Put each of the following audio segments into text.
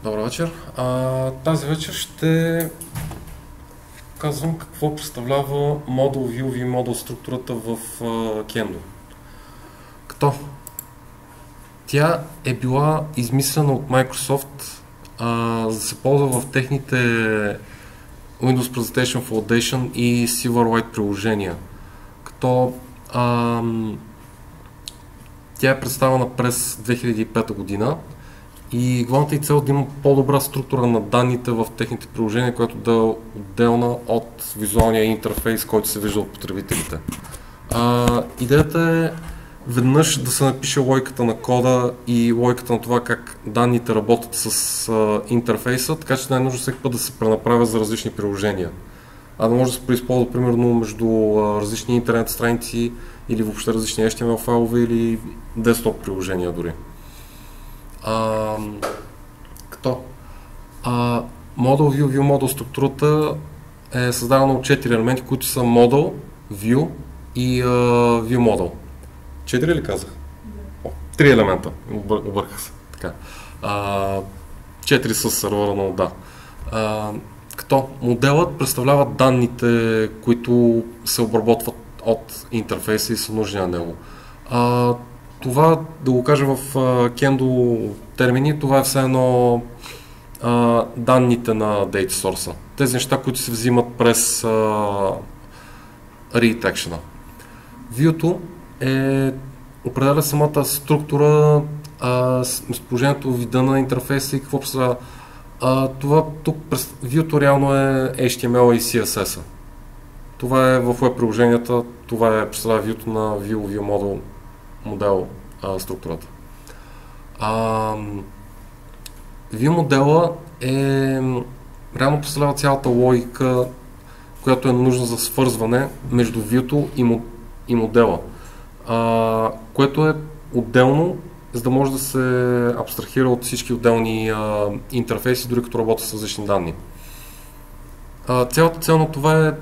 Добър вечер. Тази вечер ще казвам какво представлява Model View и Model структурата в Kendo. Като тя е била измислена от Microsoft, за да се ползва в техните Windows Presentation Foundation и Silverlight приложения. Като тя е представена през 2005 година и главната и цел да има по-добра структура на данните в техните приложения, която да е отделна от визуалния интерфейс, който се вижда от потребителите. Идеята е веднъж да се напише логиката на кода и логиката на това как данните работят с интерфейса, така че не е нужно всеки път да се пренаправя за различни приложения. Да може да се преизползва примерно между различни интернет страници или въобще различни HTML файлове или десктоп приложения дори. Model View Model структурата е създадена от 4 елементи, които са Model, View и View Model. 4 ли казах? 3 елемента. Обърках се. Така. 4 с сервера, но да. Като моделът представлява данните, които се обработват от интерфейса и са нужни на него. Това, да го кажа в Kendo термини, това е все едно данните на data source. Тези неща, които се взимат през read action. View-то определя самата структура, местоположението, вида на интерфейса и какво представлява. Това тук View-то реално е HTML и CSS. Това е в web приложенията, това е представлява View-то на View модел структурата. View модела реално представлява цялата логика, която е нужна за свързване между View-то и модела, което е отделно, за да може да се абстрахира от всички отделни интерфейси, дори като работи с различни данни. Цялата цел на това е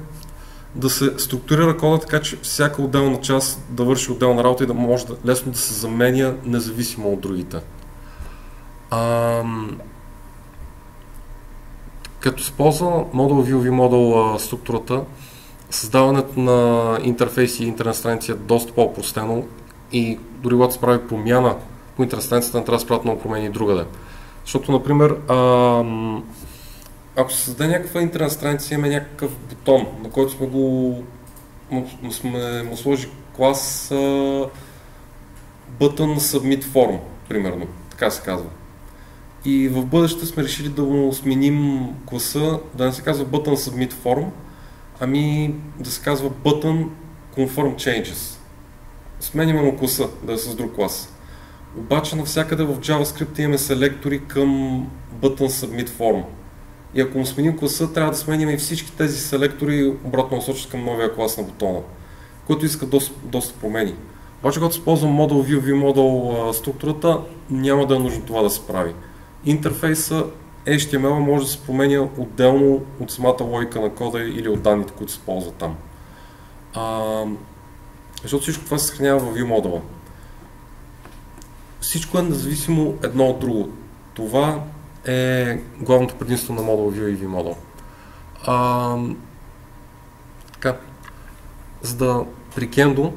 да се структурира кода така, че всяка отделна част да върши отделна работа и да може лесно да се заменя независимо от другите. Като се ползва Model View Model структурата, създаването на интерфейси и интернет страници е доста по-опростено и дори когато се прави промяна по интернет страницата, не трябва да се правят много промени и другаде. Защото, например, ако се създаде някаква интернет страница, имаме някакъв бутон, на който сме му сложи клас Button Submit Form, примерно, така се казва. И в бъдеще сме решили да му сменим класа, да не се казва Button Submit Form, ами да се казва Button Confirm Changes. Сменяме му класа, да е с друг клас. Обаче навсякъде в JavaScript имаме селектори към Button Submit Form. И ако му сменим класа, трябва да сменим и всички тези селектори обратно насочат към новия клас на бутона, който иска доста промени. Обаче, когато използвам Model View Model структурата, няма да е нужно това да се прави. Интерфейса HTML може да се променя отделно от самата логика на кода или от данните, които се ползват там. Защото всичко това се съхранява в View Model. Всичко е независимо едно от друго. Това е главното предимство на Model View и View Model. Така, за да при Kendo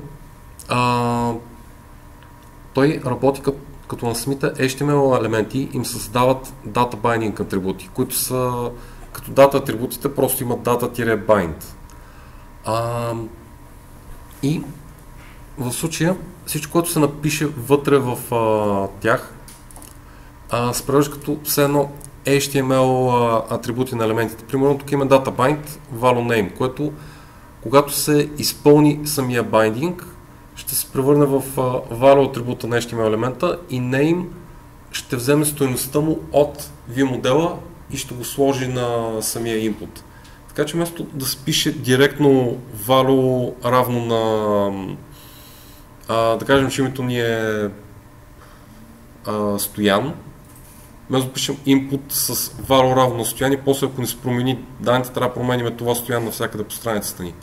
той работи като на самите HTML елементи им създават data binding атрибути, които са като data атрибутите просто имат data-bind. И в случая всичко, което се напише вътре в тях, се превежда като все едно HTML атрибути на елементите. Примерно тук има data-bind, value name, което когато се изпълни самия binding, ще се превърне в value атрибута на HTML елемента и name ще вземе стойността му от view модела и ще го сложи на самия input. Така че вместо да се пише директно value равно на да кажем, че името ни е Стоян, вместо да пишем input с value равно на Стоян и после ако ни се промени данните, трябва да променим това Стоян навсякъде по страницата ни.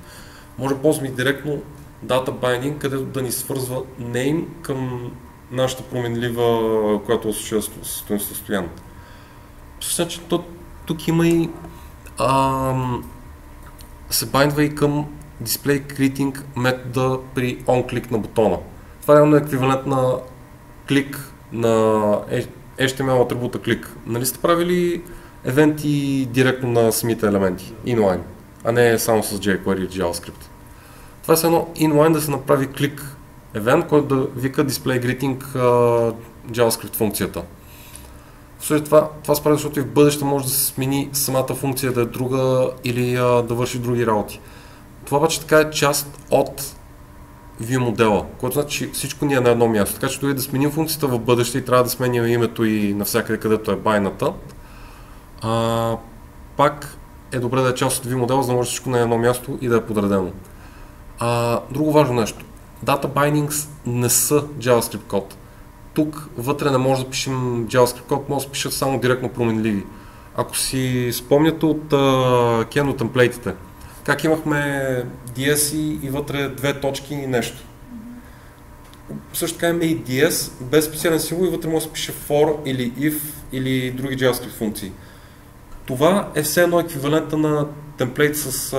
Може да ползваме директно data binding, където да ни свързва name към нашата променлива, която е случила с стоеността Стоян. Значи, тук има и се байдва и към Display Greeting метода при onClick на бутона. Това реално е еквивалент на клик на HTML атрибута клик. Нали сте правили евенти директно на самите елементи, inline, а не само с jQuery и JavaScript. Това е едно inline да се направи клик евент, който да вика Display Greeting JavaScript функцията. След това се прави, защото и в бъдеще може да се смени самата функция да е друга или да върши други работи. Това обаче така е част от View модела, което значи всичко ни е на едно място. Така че дори да сменим функцията в бъдеще и трябва да сменим името и навсякъде, където е байната, пак е добре да е част от View модела, за да може всичко на едно място и да е подредено. Друго важно нещо. Data bindings не са JavaScript код. Тук вътре не може да пишем JavaScript код, може да пишат само директно променливи. Ако си спомняте от Kendo темплейтите, как имахме DS и вътре две точки и нещо. Също така имаме и DS без специален символ и вътре може да се пише for или if или други JavaScript функции. Това е все едно еквивалента на темплейт с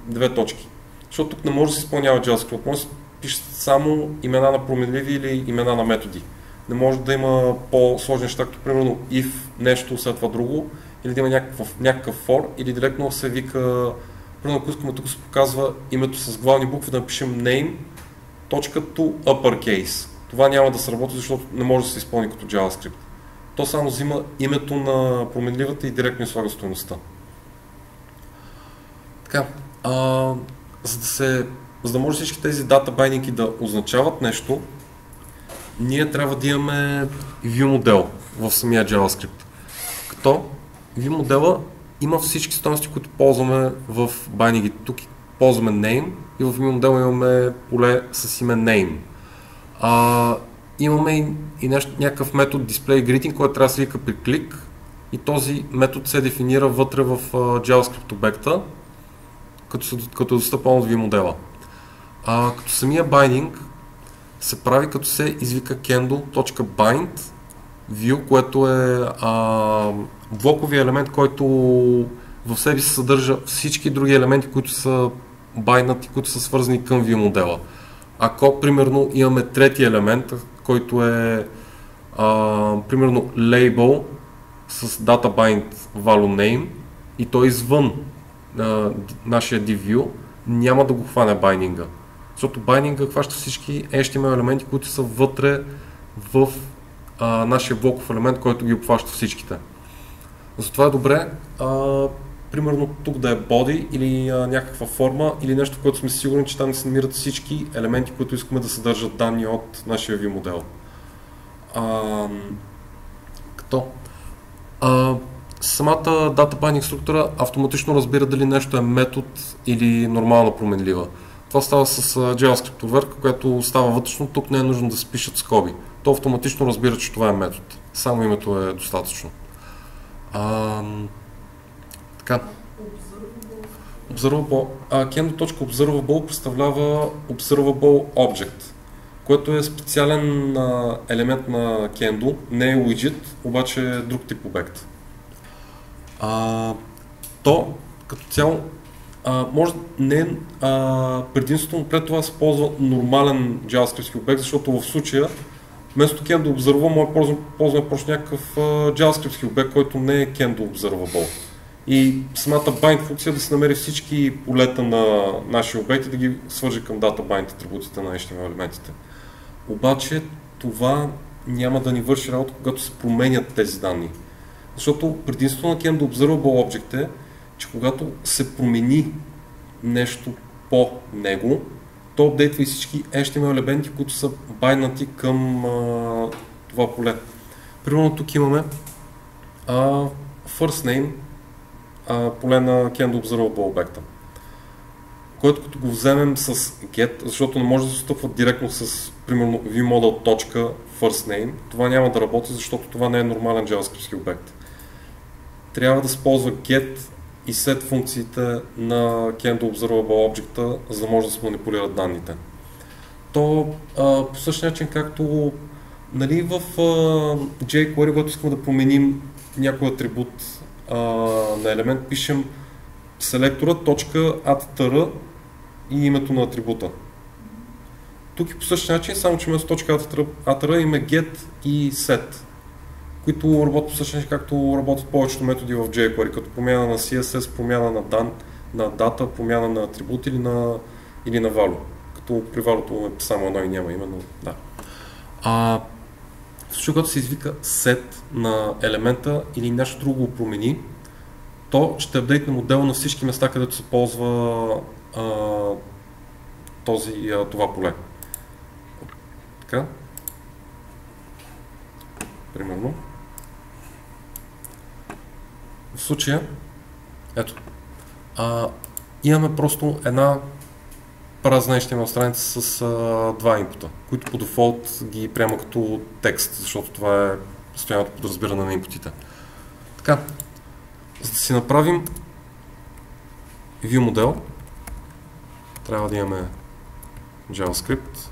две точки. Защото тук не може да се изпълнява JavaScript, може да се пише само имена на променливи или имена на методи. Не може да има по-сложни неща, като примерно if нещо след това друго, или да има някакъв for, или директно се вика, примерно ако искаме тук се показва името с главни букви, да напишем name, точкато uppercase. Това няма да се работи, защото не може да се изпълни като JavaScript. То само взима името на променливата и директно слага стойността. Така, за да може всички тези дата байдинги да означават нещо, ние трябва да имаме View модел в самия JavaScript. Като View модела има всички стойности, които ползваме в байдингите. Тук ползваме name и в View модела имаме поле с име name. Имаме и някакъв метод Display Greeting, който трябва да се вика при клик и този метод се дефинира вътре в JavaScript обекта, като е достъпен от View модела. Като самия binding се прави като се извика kendo.bind view, което е блоковия елемент, който в себе си съдържа всички други елементи, които са байднати, които са свързани към View модела. Ако примерно имаме трети елемент, който е примерно label с databind value name и той извън нашия div-view, няма да го хване байдинга. Защото байдинга хваща всички HTML елементи, които са вътре в нашия блоков елемент, който ги обхваща всичките. Затова е добре примерно тук да е body или някаква форма или нещо, в което сме сигурни, че там се намират всички елементи, които искаме да съдържат данни от нашия View модел. Самата data binding структура автоматично разбира дали нещо е метод или нормална променлива. Това става с JavaScript проверка, която става вътрешно, тук не е нужно да се пишат скоби. То автоматично разбира, че това е метод. Само името е достатъчно. Така. Kendo.observable представлява Observable Object, което е специален елемент на Kendo, не е widget, обаче е друг тип обект. То като цяло може не предимството пред това се ползва нормален JavaScript обект, защото в случая вместо Kendo Observable ползваме просто някакъв JavaScript обект, който не е Kendo Observable. И самата bind функция да се намери всички полета на нашия обект и да ги свържи към data-bind атрибутите на HTML елементите. Обаче това няма да ни върши работа, когато се променят тези данни. Защото предимството на Kendo Observable Object е, че когато се промени нещо по него, то апдейтва и всички HTML елементи, които са байднати към това поле. Примерно тук имаме first name, поле на Kendo Observable обекта, който като го вземем с get, защото не може да се стъпва директно с примерно viewModel.firstName, това няма да работи, защото това не е нормален JavaScript обект. Трябва да се ползва get и set функциите на Kendo Observable Object, за да може да се манипулират данните. То по същия начин, както нали, в jQuery, когато искаме да променим някой атрибут на елемент пишем selectora.addTr и името на атрибута. Тук и по същия начин, само че вместо .addTr има get и set, които работят по същия начин, както работят повечето методи в jQuery, като промяна на CSS, промяна на дата, промяна на атрибут или на value. Като при value е само едно и няма именно. Да. В случай, когато се извика set на елемента или нещо друго го промени, то ще апдейтне модела на всички места, където се ползва това поле. Така. Примерно. В случая, ето, имаме просто една празна HTML страница с два инпута, които по дефолт ги приема като текст, защото това е постоянното подразбиране на инпутите. Така, за да си направим view модел, трябва да имаме JavaScript.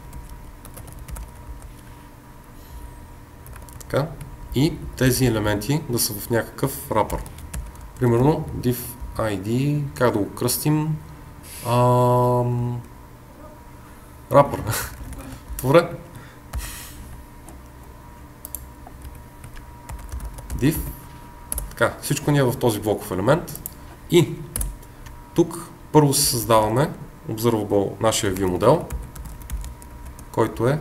Така, и тези елементи да са в някакъв рапър. Примерно div id, как да го кръстим? Рапър. Добре. Div. Така, всичко ни е в този блоков елемент. И тук първо се създаваме observable нашия view модел, който е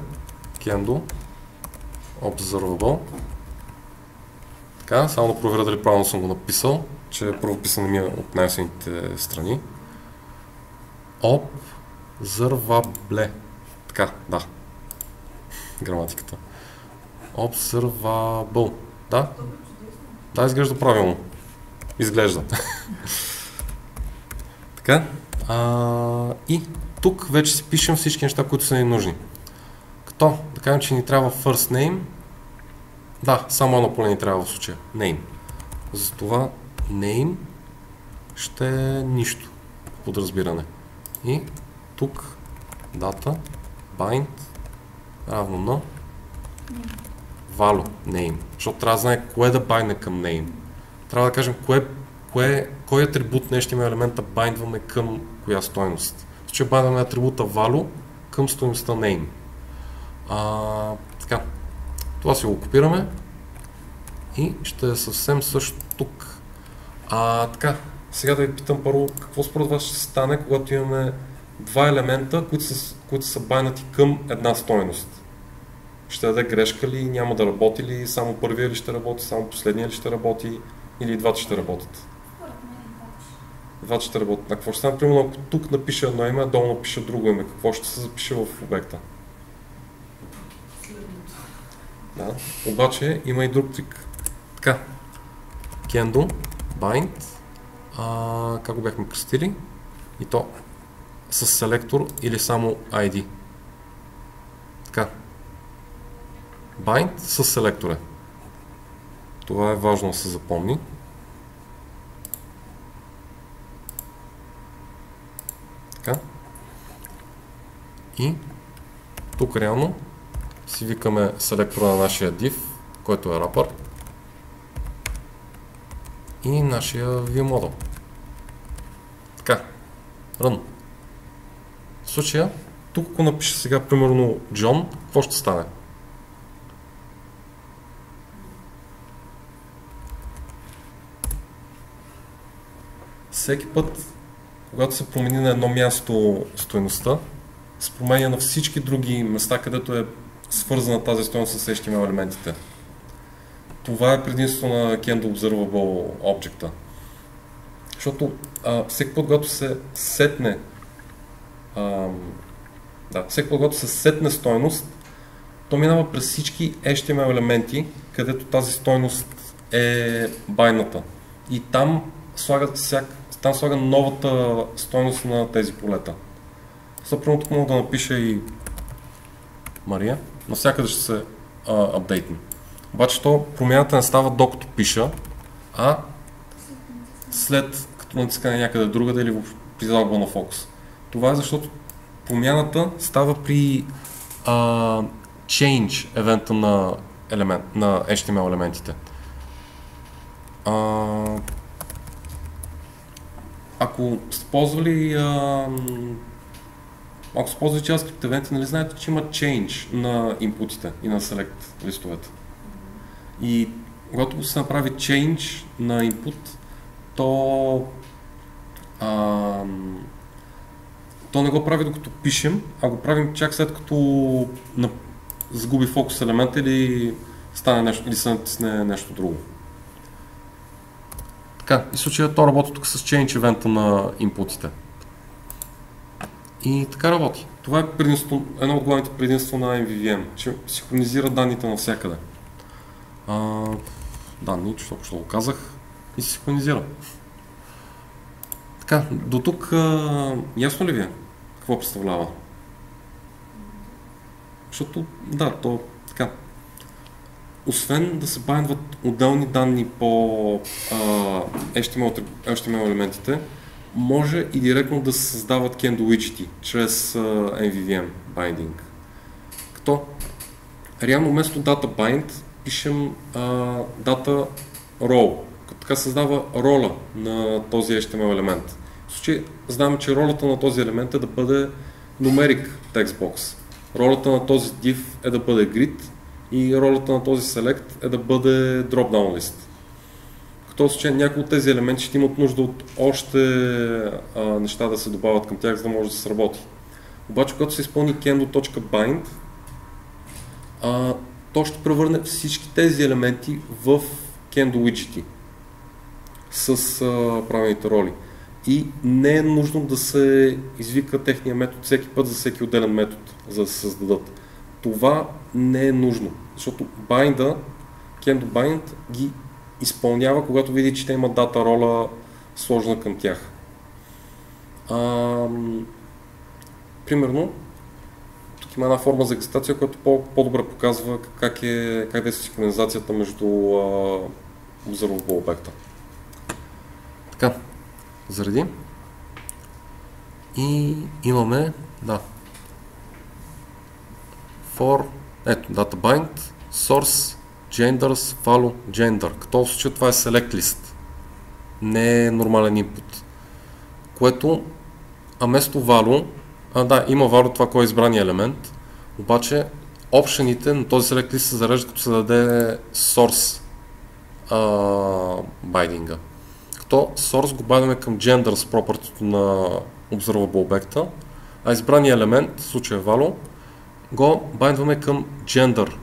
kendo observable. Така, само да проверя дали правилно съм го написал, че правописано ми е от най-силните страни. Observable. Така, да. Граматиката. Observable. Да? Да, изглежда правилно. Изглежда. Така. И тук вече си пишем всички неща, които са ни нужни. Като, да кажем, че ни трябва first name. Да, само едно поле ни трябва в случая. Name. Затова name ще е нищо. Подразбиране. И тук data bind равно на value name. Защото трябва да знае кое да байне към name. Трябва да кажем кой атрибут на HTML елемента байндваме към коя стойност. Ще байндваме атрибута value към стойността name. Така. Това си го копираме и ще е съвсем също тук. Така. Сега да ви питам първо, какво според вас ще стане, когато имаме два елемента, които са байнати към една стойност? Ще даде грешка ли, няма да работи ли, само първия ли ще работи, само последния ли ще работи, или двата ще работят? Двата ще работят. А какво ще стане? Примерно, ако тук напиша едно име, долу напиша друго име, какво ще се запише в обекта? Да. Обаче има и друг трик. Така. Kendo, bind, как го бяхме кръстили? И то с селектор или само ID. Така. Bind с селектора. Това е важно да се запомни. Така. И тук реално си викаме селектора на нашия div, който е wrapper, и нашия view model. Така. Run. В случая, тук ако напиша сега примерно John, какво ще стане? Всеки път, когато се промени на едно място стойността, се променя на всички други места, където е свързана тази стойност с HTML елементите. Това е предимство на Kendo Observable Object-а. Защото всеки път, когато се сетне стойност, то минава през всички HTML елементи, където тази стойност е байната. И там слага новата стойност на тези полета. Съпрямо тук мога да напиша и Мария. Навсякъде ще се апдейтне. Обаче промяната не става докато пиша, а след като натискане някъде другаде или при загуба на фокус. Това е защото промяната става при change евента на HTML елементите. Ако сте ползвали JavaScript евенти, нали знаете, че има change на инпутите и на select листовете. И когато се направи change на input, то не го прави докато пишем, а го правим чак след като загуби фокус елемент или стане нещо, или се натисне нещо друго. Така, и в случая то работи тук с change евента на инпутите. И така работи. Това е едно от главните предимства на MVVM, че синхронизира данните навсякъде. Данни, че току-що го казах, и се синхронизира. Така, до тук ясно ли ви е? Какво представлява? Защото, да, то така. Освен да се байндват отделни данни по HTML елементите, може и директно да се създават candle widgets чрез MVVM binding. Като реално вместо data bind пишем data role, като така създава роля на този HTML елемент. В случай знаем, че ролята на този елемент е да бъде numeric textbox. Ролята на този div е да бъде grid и ролята на този select е да бъде drop-down list. В този случай някои от тези елементи ще имат нужда от още неща да се добавят към тях, за да може да се сработи. Обаче, когато се изпълни candle.bind, то ще превърне всички тези елементи в candle widgets с правилните роли. И не е нужно да се извика техния метод всеки път за всеки отделен метод, за да се създадат. Това не е нужно, защото candle bind ги изпълнява, когато види, че те имат дата роля сложена към тях. Примерно, тук има една форма за екзистация, която по-добре показва как е синхронизацията между observable обекта. Така, заради. И имаме, for, ето, data bind, source, genders, value, gender. Като в случай това е select list. Не е нормален input. Което, вместо value, има value това, кой е избрания елемент, обаче опшените на този select list се зареждат, като се даде source binding. Като source го байдаме към genders property на observable обекта, а избрания елемент, в случая value, го байдваме към gender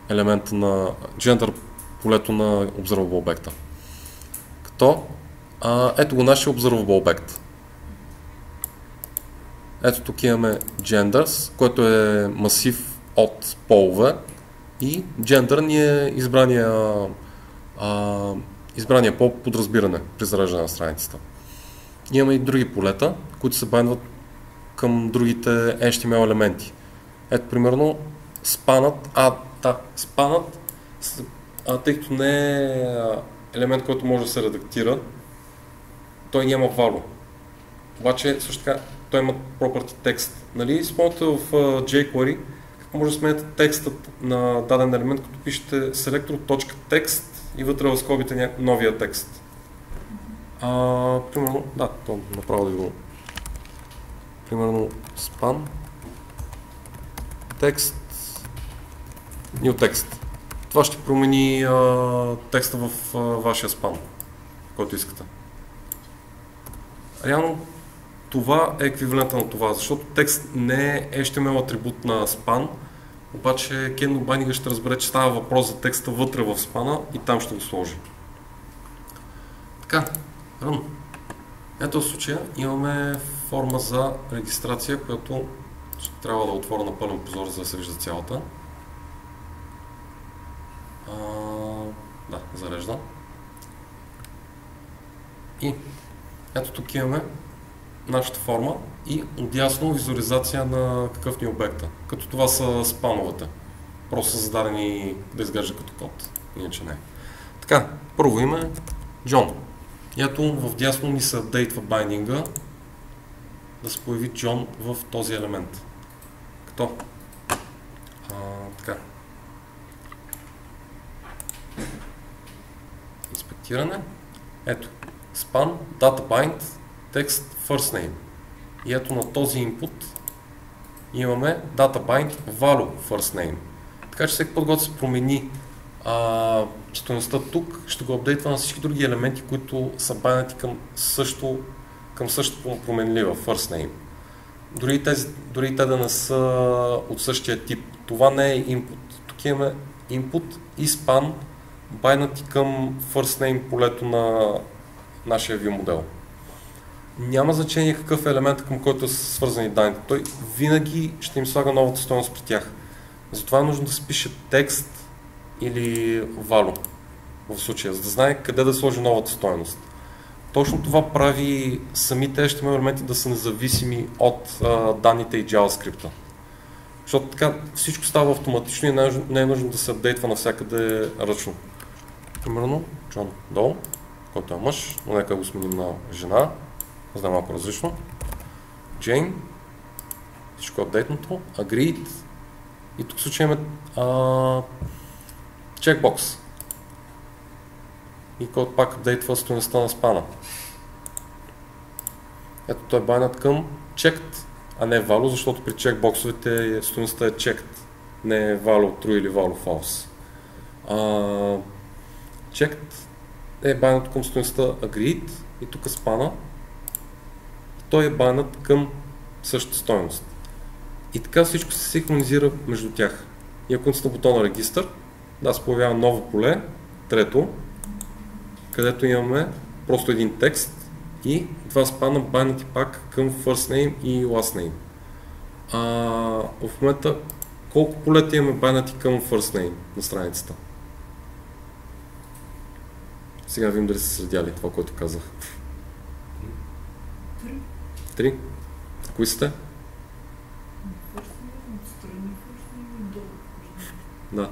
елемента на gender полето на observable обекта. Като ето го нашия observable обект. Ето тук имаме genders, който е масив от полове и gender ни е избрания пол под разбиране при зареждане на страницата. Имаме и други полета, които се байдват към другите HTML елементи. Ето примерно спанът, спанът, тъй като не е елемент, който може да се редактира, той няма value. Обаче също така той има property текст. Нали, спомняте в jQuery как може да сменяте текстът на даден елемент, като пишете selector.text и вътре в скобите новия текст. Примерно, то направо да го... Примерно span текст, new text. Това ще промени текста в вашия спан, който искате. Реално това е еквивалента на това, защото текст не е HTML атрибут на спан, обаче candle binding ще разбере, че става въпрос за текста вътре в спана и там ще го сложи. Така, ето в случая имаме форма за регистрация, която ще трябва да отворя на пълен позор, за да се вижда цялата. Зарежда. И ето тук имаме нашата форма и отдясно визуализация на какъв ни е обекта. Като това са спановете. Просто са зададени да изглежда като код. Иначе не. Така, първо име Джон. И ето в дясно ни се апдейтва байдинга да се появи Джон в този елемент. Като така. Тиране. Ето. Span, data bind, text, first name. И ето на този input имаме data bind, value, first name. Така че всеки път, когато се промени стойността тук, ще го апдейтва на всички други елементи, които са байнати към същото променлива, first name. Дори те да не са от същия тип. Това не е input. Тук имаме input и span байнати към first name полето на нашия view модел. Няма значение какъв е елемент, към който са свързани данните. Той винаги ще им слага новата стойност при тях. Затова е нужно да се пише текст или value в случая, за да знае къде да сложи новата стойност. Точно това прави самите HTML елементи да са независими от данните и JavaScript. Защото така всичко става автоматично и не е нужно да се апдейтва навсякъде ръчно. Примерно, Джон Дол, който е мъж, но нека го сменим на жена, за да е малко различно. Jane, всичко е апдейтното, Agreed и тук в случая имаме checkbox. И който пак апдейтва стойността на спана. Ето той е байнат към checked, а не value, защото при чекбоксовете стойността е checked, не е value true или value false. Checked е байнат към стойността agreed и тук спана. Той е байнат към същата стойност. И така всичко се синхронизира между тях. И ако натисна бутона регистър, да се появява ново поле, трето, където имаме просто един текст и два спана байнати пак към first name и last name. В момента колко полета имаме байнати към first name на страницата? Сега видим дали са следяли това, което казах. 3. Кои сте? Да.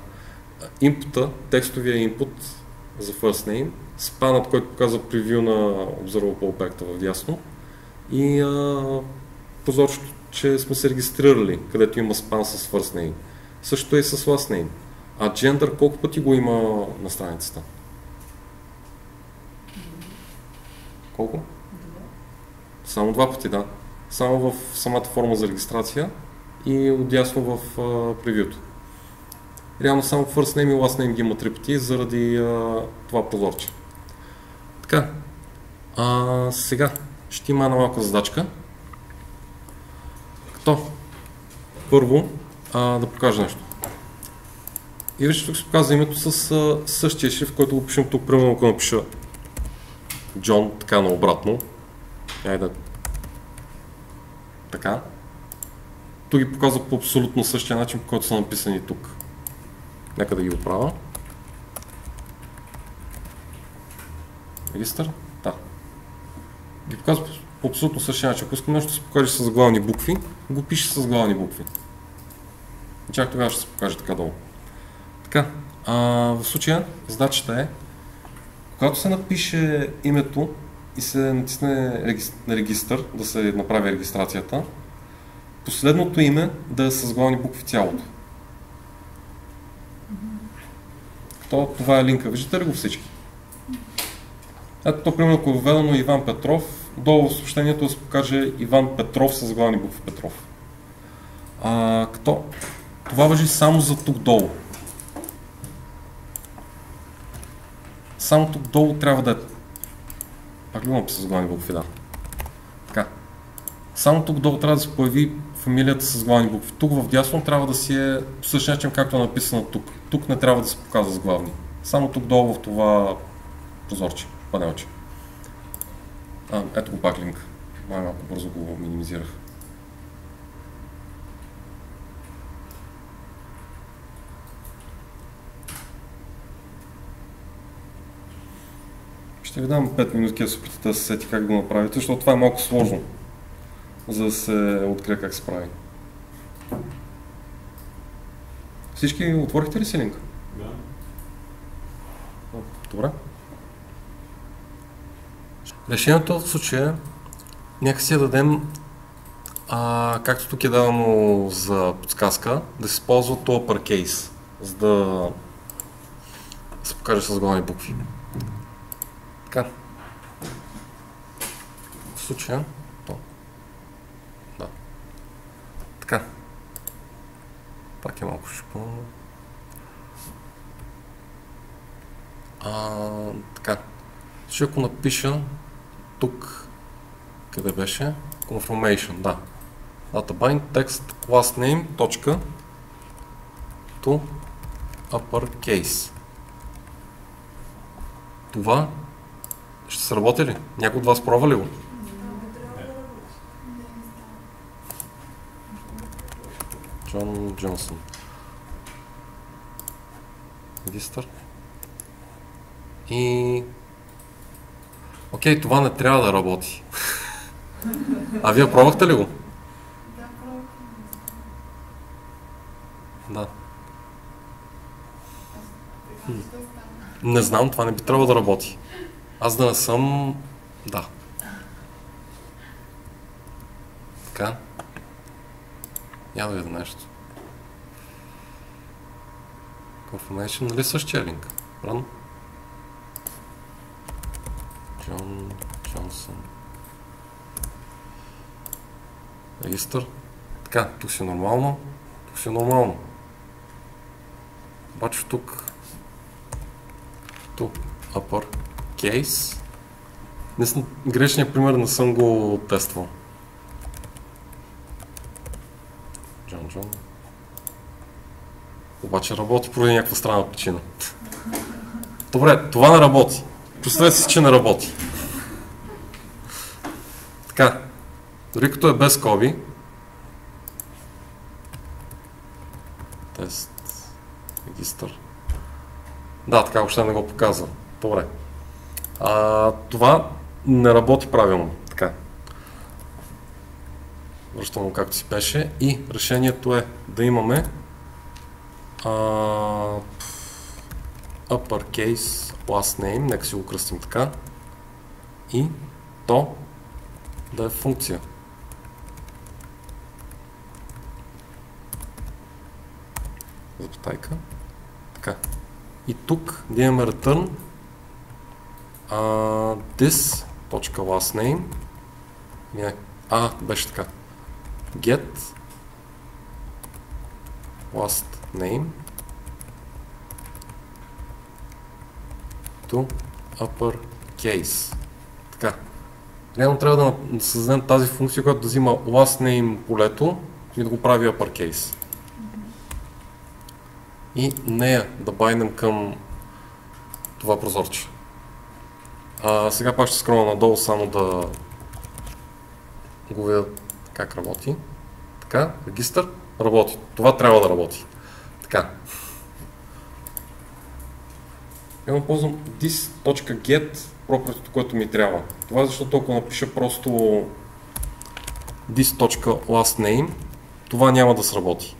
Инпута, текстовия инпут за first name, спанът, който показва превю на Observable обекта в дясно и прозорчето, че сме се регистрирали, където има спан с first name. Също е и с last name. А gender колко пъти го има на страницата? Колко? Само 2 пъти, да. Само в самата форма за регистрация и отдясно в превюто. Реално само first name и last name ги има 3 пъти заради това прозорче. Така, сега ще има една малка задачка. Като първо да покажа нещо. И вижте, тук се показва името с същия шрифт, който го пишем тук, примерно ако напиша Джон, така наобратно. Айде. Така. Тук ги показва по абсолютно същия начин, по който са написани тук. Нека да ги оправя. Регистър? Да. Ги показва по абсолютно същия начин. Ако искам нещо да се покаже с главни букви, го пише с главни букви. И чак тогава ще се покаже така долу. Така, в случая задачата е, когато се напише името и се натисне регистър, да се направи регистрацията, последното име да е с главни букви цялото. Това е линка. Виждате ли го всички? Ето то, примерно, ако е введено Иван Петров, долу в съобщението да се покаже Иван Петров с главни букви Петров. Това важи само за тук долу. Само тук долу трябва да е... Пак ли имам с главни букви, да. Така. Само тук долу трябва да се появи фамилията с главни букви. Тук в дясно трябва да си е по същия начин, както е написано тук. Тук не трябва да се показва с главни. Само тук долу в това прозорче, панелче. Ето го пак линк. Малко бързо го минимизирах. Ще ви дам 5 минутки да се опитате да се сети как го направите, защото това е малко сложно, за да се открие как се прави. Всички отворихте ли си линк? Да. Добре. Решението в случая нека си я дадем, както тук е дадено за подсказка, да се използва това uppercase, за да се покаже с главни букви. Така. В случая, то. Да. Така. Пак е малко шипано. Така. Ще ако напиша тук, къде беше? Confirmation, да. Data bind text last name, точка, to uppercase. Това ще се работи ли? Някой от вас пробва ли го? Джон Джонсън. Регистър. И... Окей, това не трябва да работи. А вие пробвахте ли го? Да, пробвах. Да. Не знам, това не би трябвало да работи. Аз да не съм... Да. Така. Я да видя нещо. Confirmation, нали същия линк? Ран? Джон Джонсън. Регистър. Така, тук си е нормално. Тук си е нормално. Обаче тук upper case. Грешният пример не съм го тествал. Джон. Обаче работи поради някаква странна причина. Добре, това не работи. Представете си, че не работи. Така. Дори като е без скоби. Тест. Регистър. Да, така въобще не го показва. Добре. Това не работи правилно. Така. Връщам го както си беше. И решението е да имаме uppercase last name, нека си го кръстим така. И то да е функция. Запитайка. Така. И тук да имаме return this.lastName. Беше така. Get last name to uppercase. Така. Реално трябва да създадем тази функция, която да взима last name полето и да го прави uppercase. И нея да байдем към това прозорче. Сега пак ще скролна надолу, само да го видя как работи. Така, регистър, работи. Това трябва да работи. Така. Я ползвам this.get пропрето, което ми трябва. Това е защото ако напиша просто this.lastName, това няма да сработи.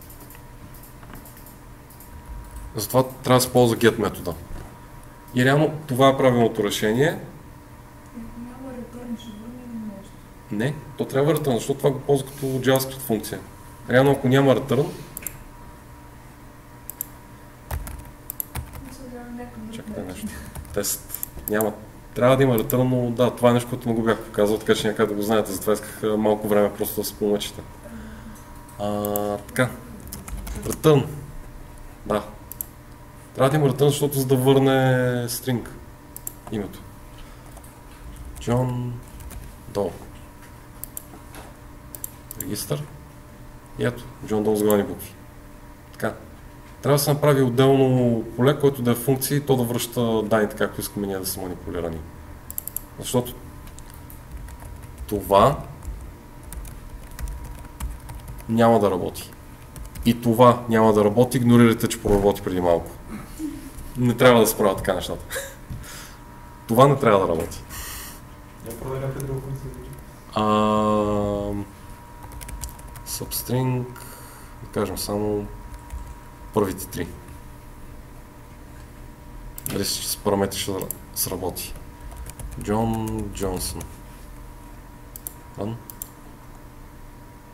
Затова трябва да се ползва get метода. И реално това е правилното решение. Няма return, ще върне ли нещо? Не, то трябва return, защото това го ползва като JavaScript функция. Реално ако няма return, чакайте нещо. Тест. Няма. Трябва да има return, но да, това е нещо, което не го бях показал, така че някак да го знаете, затова исках малко време просто да се помъчите. Така. Return. Да. Трябва да има return, защото за да върне string името. John Doe. Регистър. И ето, John Doe с главни букви. Така. Трябва да се направи отделно поле, което да е функция и то да връща данните, както искаме ние да са манипулирани. Защото това няма да работи. И това няма да работи, игнорирайте, че проработи преди малко. Не трябва да се правят така нещата. Това не трябва да работи. Я проверяте друга функция. Substring, да кажем само първите три. Дали с параметри ще сработи. Джон Джонсън.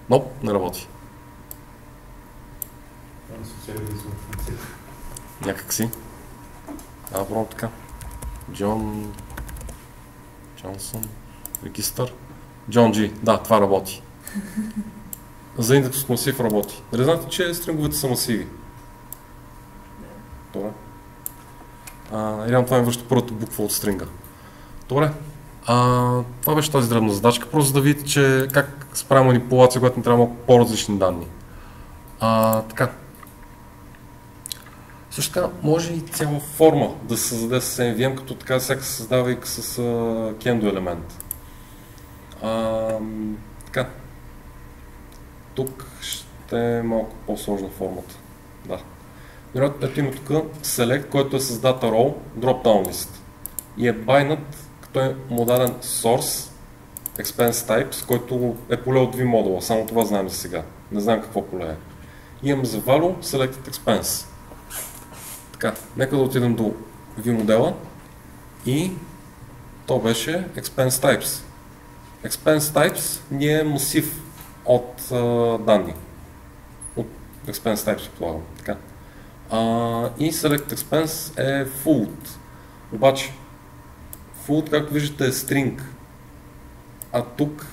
Ноп, не работи. Някак си. Пробвам така. Джон Johnson, регистър, John G. Да, това работи. За индекс от масив работи. Дали знаете, че стринговете са масиви? Добре. Реално това ми връща първата буква от стринга. Добре. Това беше тази дребна задачка, просто за да видите, че как се прави манипулация, когато ни трябва малко по-различни данни. Така. Също така, може и цяла форма да се създаде с NVM, като така всяка се създава и с Kendo елемент. Така. Тук ще е малко по-сложна формата. Да. Ето има тук select, който е с data row, drop-down list. И е байнат, като е му даден source, expense types, който е поле от V модула. Само това знаем за сега. Не знам какво поле е. И имам за value selected expense. Така, нека да отидем до V модела и то беше expense types. Expense types ни е масив от данни. От expense types предполагам. Така. И select expense е float. Обаче, float, както виждате, е string. А тук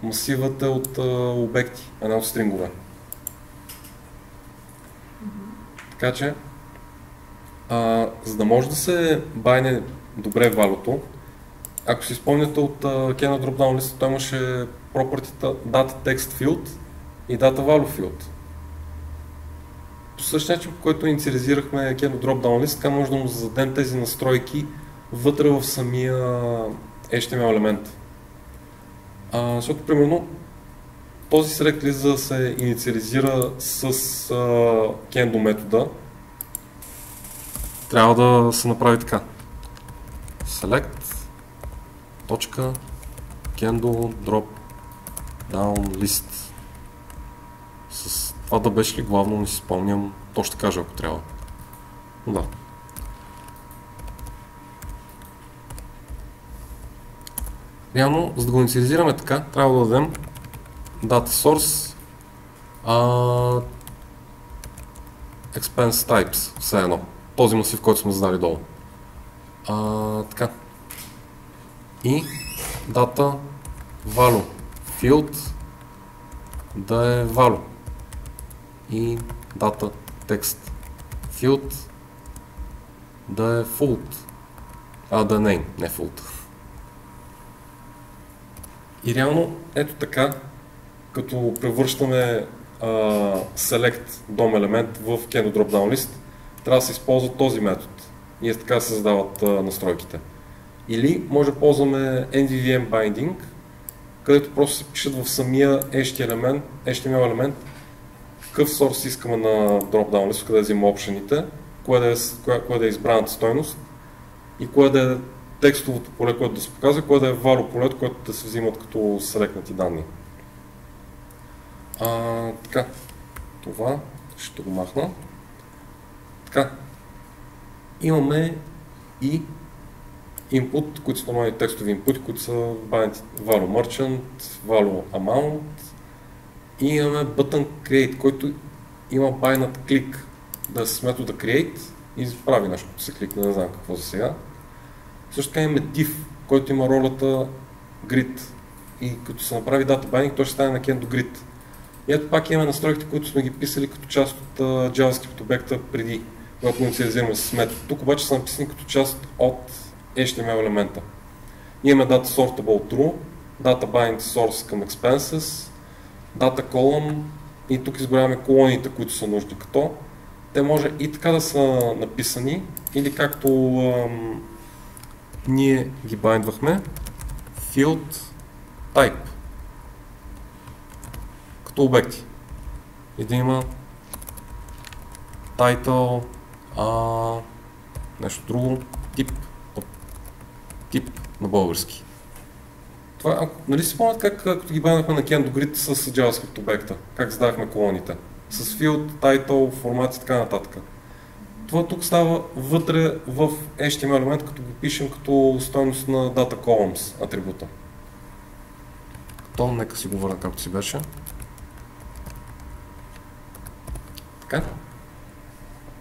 масивът е от обекти, а не от стрингове. Така че, за да може да се байне добре валюто, ако си спомняте от Kendo Dropdown List, той имаше пропъртите Data Text Field и Data Value Field. По същия начин, по който инициализирахме Kendo Dropdown List, така може да му зададем тези настройки вътре в самия HTML елемент. Защото, примерно, този select list, за да се инициализира с Kendo метода, трябва да се направи така. Select .kendo drop down list. С това да беше ли главно, не си спомням. То ще кажа, ако трябва. Да. Реално, за да го инициализираме така, трябва да дадем data source expense types, все едно. Този масив, който сме задали долу. Така. И data value field да е value. И data text field да е float. Да е name, не float. И реално, ето така, като превръщаме select DOM елемент в Kendo Dropdown List, трябва да се използва този метод. И така се задават настройките. Или може да ползваме NVVM Binding, където просто се пишат в самия HTML елемент какъв source искаме на Dropdown List, къде да взимаме опшените, кое да е избраната стойност и кое да е текстовото поле, което да се показва, кое да е value полето, което да се взимат като селектнати данни. Така, това ще го махна. Така, имаме и input, които са нормални текстови инпути, които са value merchant, value amount и имаме button create, който има байнат клик да с метода create и прави нещо, като се кликне, не знам какво за сега. Също така имаме div, който има ролята grid и като се направи data binding, той ще стане на Kendo grid. И ето пак имаме настройките, които сме ги писали като част от JavaScript обекта преди, когато го инициализираме с метод. Тук обаче са написани като част от HTML елемента. Имаме data sortable true, data bind source към expenses, data column и тук избравяме колоните, които са нужни като. Те може и така да са написани, или както ние ги байндвахме, field type като обекти. И да има title, нещо друго, тип на български. Това, нали си спомнят как като ги байнахме на Kendo Grid с JavaScript обекта, как задавахме колоните? С field, title, формат и така нататък. Това тук става вътре в HTML елемент, като го пишем като стойност на data columns атрибута. То, нека си го върна както си беше. Така.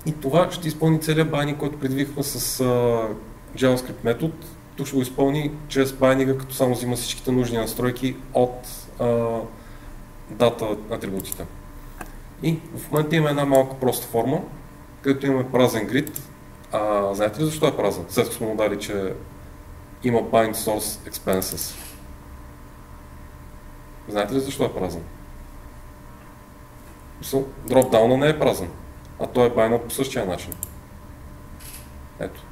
И това ще изпълни целият байник, който предвидихме с JavaScript метод. тук ще го изпълни чрез байнинга, като само взима всичките нужни настройки от дата атрибутите. И в момента има една малка проста форма, където имаме празен грид. Знаете ли защо е празен? След като сме му дали, че има bind source expenses. Знаете ли защо е празен? Дропдауна не е празен, а той е байнат по същия начин. Ето.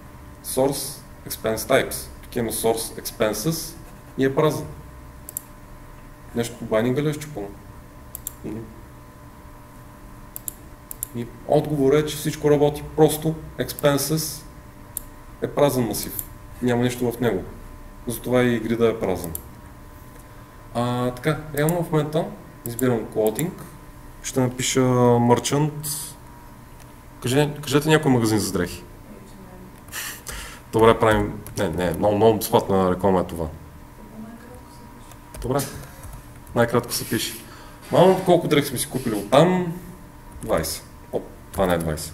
Source expense types. Тук има source expenses и е празен. Нещо по байнинга ли е счупано? И отговорът е, че всичко работи. Просто expenses е празен масив. Няма нищо в него. Затова и грида е празен. Така, реално в момента избирам clothing. Ще напиша merchant. Кажете някой магазин за дрехи. Добре, правим... Не, много безплатна реклама е това. Добре. Най-кратко се пише. Малко колко дрехи сме си купили от там? 20. Това не е 20.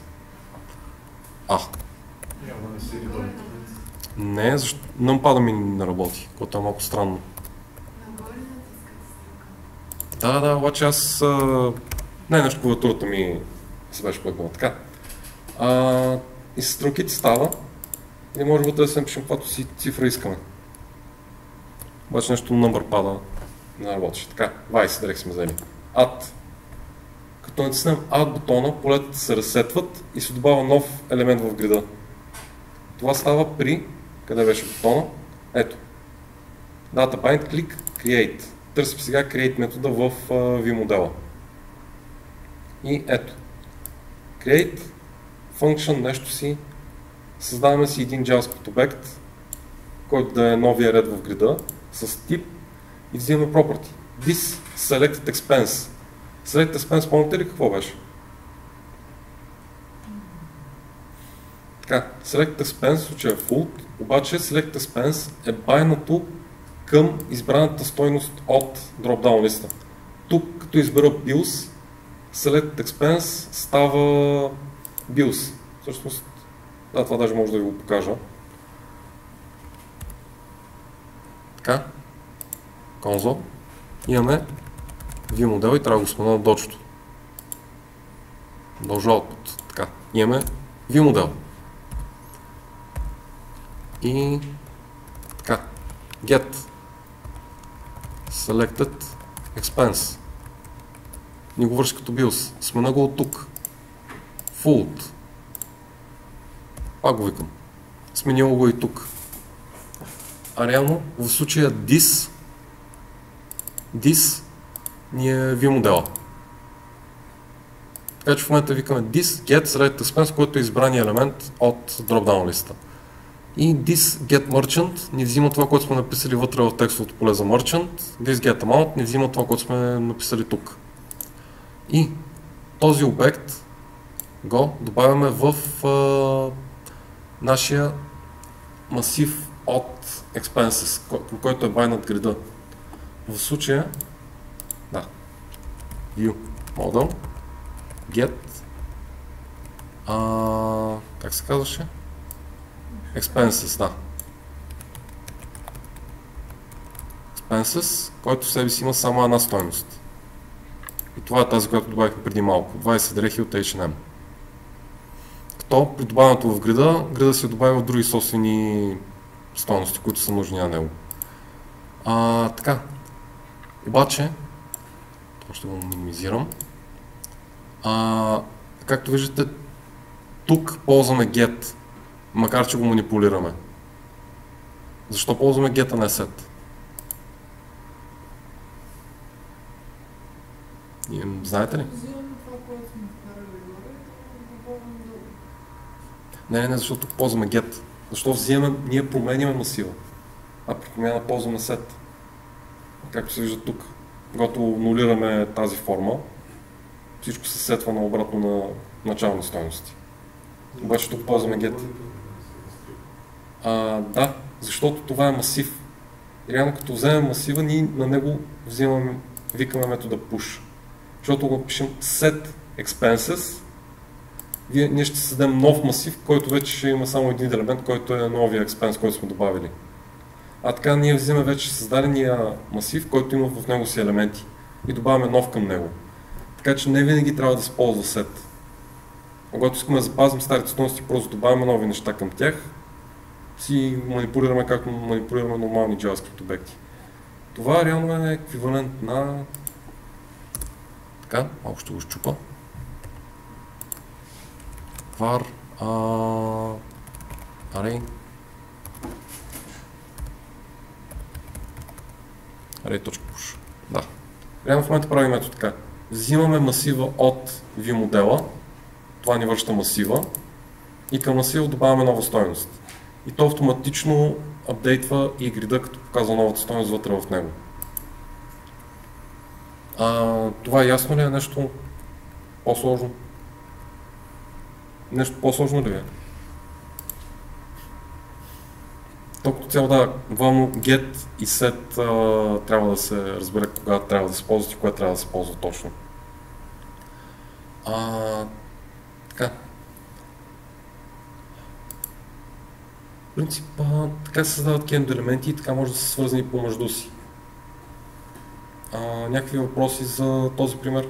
Не, защо numpad ми не работи, което е малко странно. Да, обаче аз... Не, нещо клавиатурата ми се беше плъкнала. Така. И с стрелките става. И може вътре да се напишем каквато си цифра искаме. Обаче нещо number пада не работеше. Така, 20 дрехи сме взели. Add. Като натиснем Add бутона, полетата се разсетват и се добавя нов елемент в грида. Това става при... Къде беше бутона? Ето. Data bind, click, create. Търсим сега create метода в vModel. И ето. Create function, нещо си. Създаваме си един JavaScript обект, който да е новия ред в грида, с тип и взимаме property. This selected expense. Selected expense, помните ли какво беше? Така, Select Expense в случая е Full, обаче Select Expense е байнато към избраната стойност от dropdown листа. Тук, като избера Bills, Select Expense става Bills. Всъщност, да, това даже може да ви го покажа. Така, Console. Имаме vModel и трябва да го спомена на дочето. Дължа output. Така, имаме vModel. И така, get selected expense. Ни го върши като bills. Смена го от тук. Full. Пак го викам. Сменило го и тук. А реално в случая this ни е vModel. Така че в момента викаме this get selected expense, който е избрания елемент от dropdown листа. И this get merchant ни взима това, което сме написали вътре в текстовото поле за merchant. This get amount ни взима това, което сме написали тук. И този обект го добавяме в нашия масив от expenses, към който е байнат грида. В случая, да, view model get как се казваше? Expenses, да. Expenses, който в себе си има само една стойност. И това е тази, която добавихме преди малко. 20 дрехи от H&M. Като при добавянето в грида се добавя в други собствени стойности, които са нужни на него. Така. Обаче, това ще го минимизирам. Както виждате, тук ползваме get, макар че го манипулираме. Защо ползваме get, а не set? Знаете ли? Не, защото ползваме get. Защо ние променяме масива, а при промяна ползваме set. Както се вижда тук. Когато нулираме тази форма, всичко се сетва на обратно на начални стойности. Обаче тук ползваме get. Да, защото това е масив. И реално като вземем масива, ние на него викаме метода push. Защото го пишем set expenses, ние ще създадем нов масив, който вече ще има само един елемент, който е новия expense, който сме добавили. А така ние взимаме вече създадения масив, който има в него си елементи и добавяме нов към него. Така че не винаги трябва да се ползва set. Когато искаме да запазим старите стойности, просто добавяме нови неща към тях, си манипулираме както манипулираме нормални JavaScript обекти. Това реално е еквивалент на... Така, малко ще го щупа. var array array.push. Да. Реално в момента правим ето така. Взимаме масива от view модела, това ни връща масива и към масива добавяме нова стойност. И то автоматично апдейтва и грида, като показва новата стойност вътре в него. Това е ясно ли е? Нещо по-сложно? Нещо по-сложно ли е? Толкова цяло да, главно get и set трябва да се разбере кога трябва да се ползват и кое трябва да се ползва точно. Така. В принцип, така се създават кендо елементи и така може да са свързани помежду си. Някакви въпроси за този пример?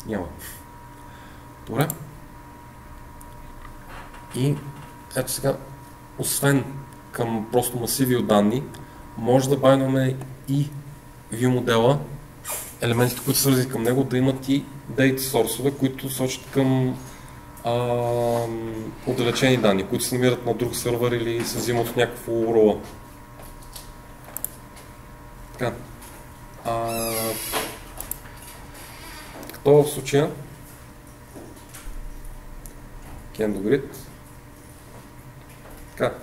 Няма. Добре. И ето сега, освен към просто масиви от данни, може да байнаме и view модела, елементите, които са свързани към него, да имат и data source-ове, които сочат към отдалечени данни, които се намират на друг сървър или се взимат в някакво URL. Така. Като в случая CandoGrid. Така.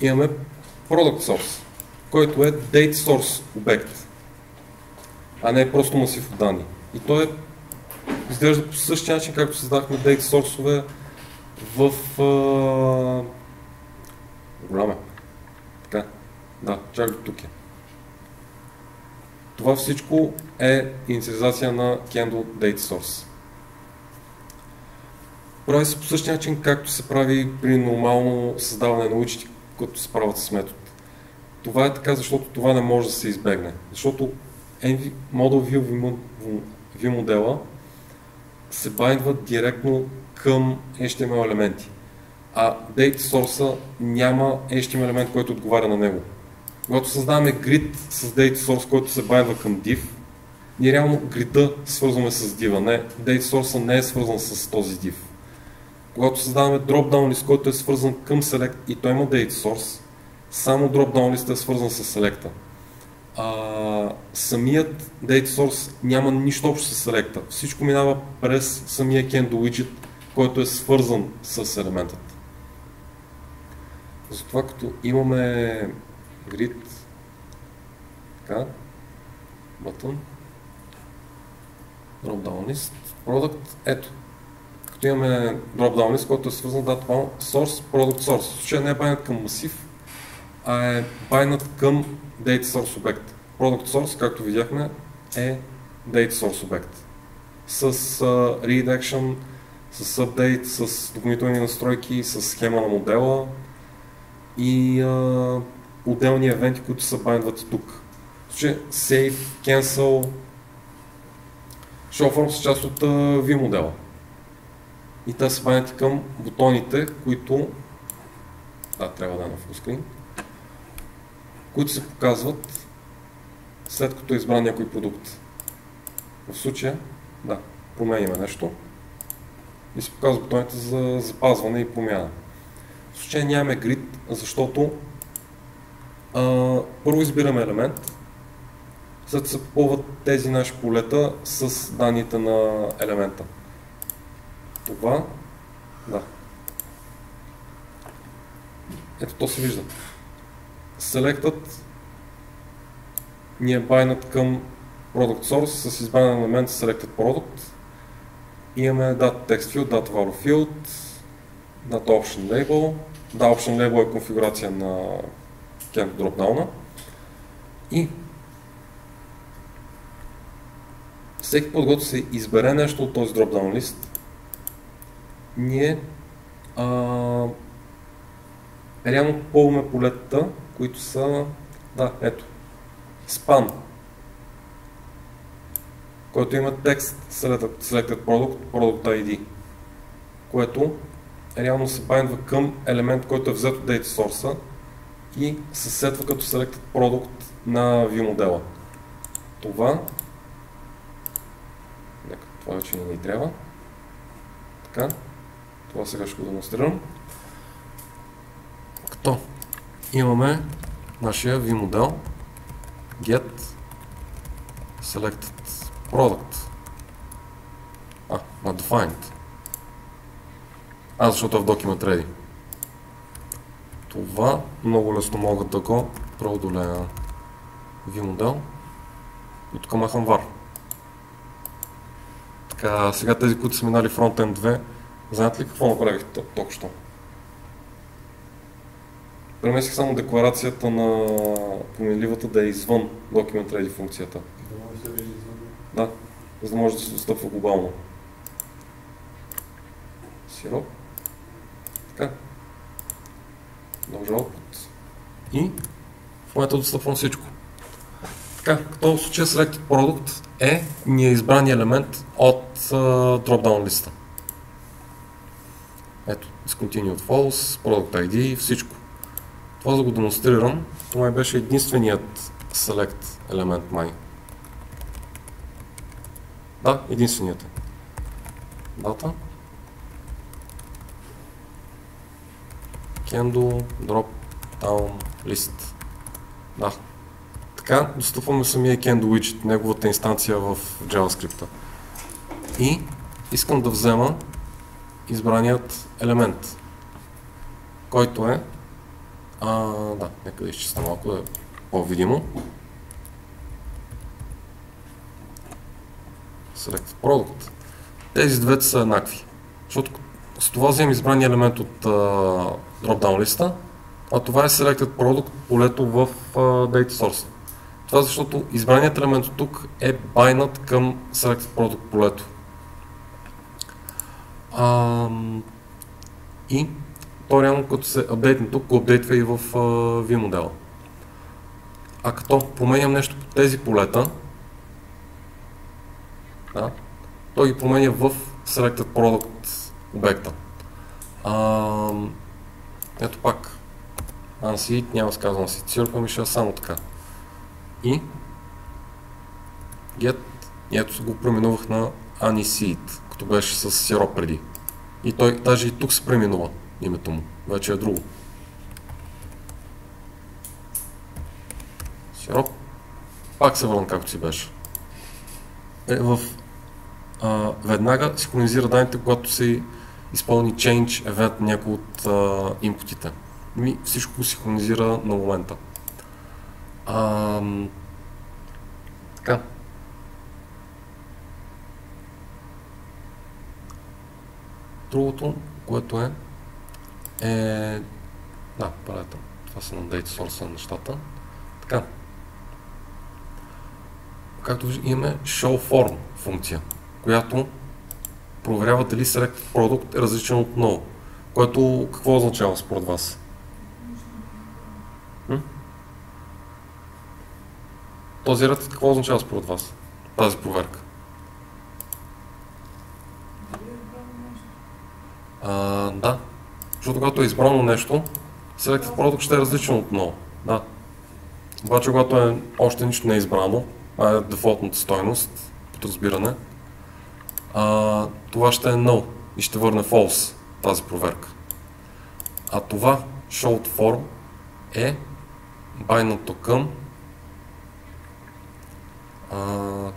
Имаме Product Source, който е Date Source обект, а не просто масив от данни. И той изглежда по същия начин, както създахме Date Source-ове в голяме. Така. Да, чак до тук е. Това всичко е инициализация на Kendo Data Source. Прави се по същия начин, както се прави при нормално създаване на учити, които се правят с метод. Това е така, защото това не може да се избегне. Защото Model View модела се байдва директно към HTML елементи. А Data Source няма HTML елемент, който отговаря на него. Когато създаваме grid с Data Source, който се байдва към div, ние реално grid-а свързваме с div-а. Data Source не е свързан с този div. Когато създаваме Dropdown list, който е свързан към Select и той има Data Source, само Dropdown list е свързан с Select-а. Самият Data Source няма нищо общо с Select-а. Всичко минава през самия Kendo widget, който е свързан с елементът. Затова като имаме grid, така, button, dropdown list, product, ето. Като имаме dropdown list, който е свързан data source, product source. В случая не е байнат към масив, а е байнат към data source обект. Product source, както видяхме, е data source обект. С read action, с update, с допълнителни настройки, с схема на модела и отделни евенти, които се байндват и тук. В случай save, cancel, showform са част от view модела. И те се байндват и към бутоните, които трябва да е на fullscreen, които се показват след като е избран някой продукт. В случая, променяме нещо и се показват бутоните за запазване и промяна. В случая нямаме grid, защото първо избираме елемент, след се попълват тези наши полета с данните на елемента. Това, ето то се вижда. Selectът ни е байнат към Product Source с избран елемент Selected Product. Имаме Data Text Field, Data Value Field, Data Option Label. Option Label е конфигурация на Kendo Dropdown-а. И всеки път, когато се избере нещо от този Dropdown лист, ние реално попълваме полетата, които са, да, ето, span, който има текст selected product ID, което реално се байндва към елемент, който е взет от data source и се сетва като selected product на view модела. Това вече не ни трябва. Така, това сега ще го демонстрирам. Като имаме нашия view модел get selected product на defined. Защото е в document ready. Това много лесно мога да го преодолея view модел и тук махам var. Така, сега тези, които са минали frontend 2, знаете ли какво направих толкова що? Преместих само декларацията на променливата да е извън document ready функцията. Да може да се вижда извън. Да, за да може да се достъпва глобално. Сироп. Така. Дължа output. И в момента достъпвам всичко. Така, като в случая Selected Product е ни е избрания елемент от dropdown листа. Ето, discontinued false, product ID, всичко. Това за да го демонстрирам, това беше единственият select елемент май. Да, единственият е. Дата. Kendo drop down list. Да. Така достъпваме самия Kendo widget, неговата инстанция в JavaScript. И искам да взема избраният елемент, който е да, нека да изчиста малко да е по-видимо. Select Product. Тези двете са еднакви, защото с това вземем избрания елемент от dropdown листа, а това е Selected Product полето в Data Source. Това защото избраният елемент от тук е байнат към Selected Product полето. И то реално като се апдейтне тук, го апдейтва и в view модела. А като променям нещо по тези полета, да, той ги променя в Selected Product обекта. Ето пак, unseed, няма да казвам seed syrup, ами ще е само така. И get, и ето го преименувах на aniseed, като беше с сироп преди. И той даже и тук се преименува името му, вече е друго. Сироп, пак се върна както си беше. Веднага синхронизира данните, когато се изпълни change event на някой от инпутите. И всичко синхронизира на момента. Така. Другото, което да, правете. Това са на Data Source на нещата. Така. Както виждате, имаме ShowForm функция, която проверява дали Select Product е различен от null. Което какво означава според вас? Този ред какво означава според вас? Тази проверка. Да. Защото когато е избрано нещо, Selected Product ще е различно от null. Да. Обаче когато още нищо не е избрано, а е дефолтната стойност, под разбиране, това ще е null и ще върне false тази проверка. А това showed form е байнато към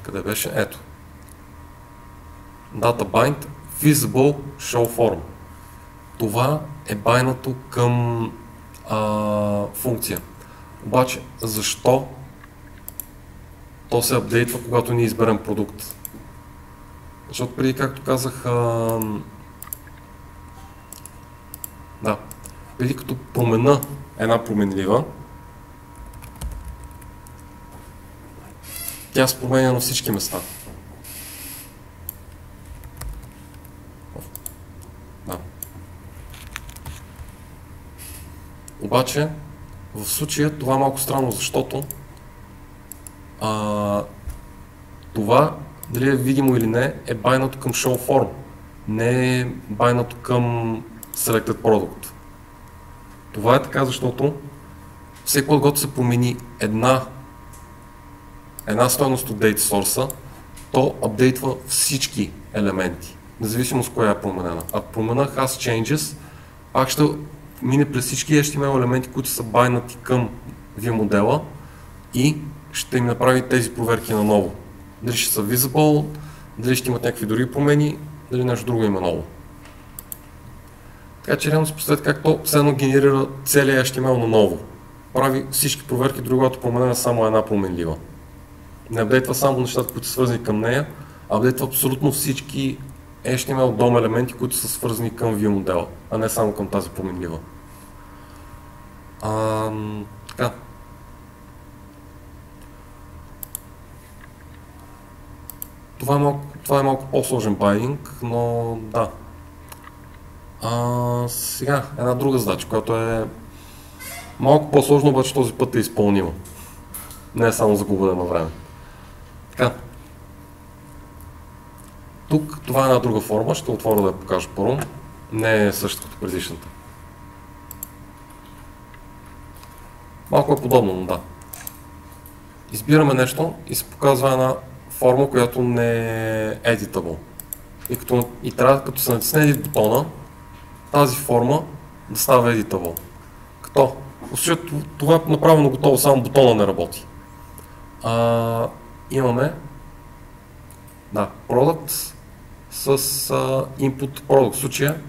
къде беше? Ето. Data bind visible show form. Това е байнато към функция. Обаче, защо то се апдейтва, когато ние изберем продукт? Защото преди, както казах, да, преди като промена една променлива, тя се променя на всички места. Да. Обаче, в случая това е малко странно, защото това, дали е видимо или не, е байнато към show form, не е байнато към selected product. Това е така, защото всеки път, когато се промени една стойност от data source, то апдейтва всички елементи, независимо с коя е променена. Ако променя has changes, пак ще мине през всички HTML елементи, които са байнати към view модела и ще им направи тези проверки наново. Дали ще са visible, дали ще имат някакви други промени, дали нещо друго има ново. Така че реално се представете как то все едно генерира целият HTML наново. Прави всички проверки, другото променена само една променлива. Не апдейтва само нещата, които са свързани към нея, а апдейтва абсолютно всички HTML DOM елементи, които са свързани към view модела, а не само към тази променлива. Така. Това е малко по-сложен байдинг, но да. Сега, една друга задача, която е малко по-сложно, обаче този път е изпълнима. Не е само за губене на време. Така. Тук това е една друга форма, ще отворя да я покажа първо. Не е същата като предишната. Малко е подобно, но да. Избираме нещо и се показва една форма, която не е editable. И трябва, като се натисне edit бутона, тази форма да става editable. Като, това е направено готово, само бутона не работи. Имаме product с input product. В случая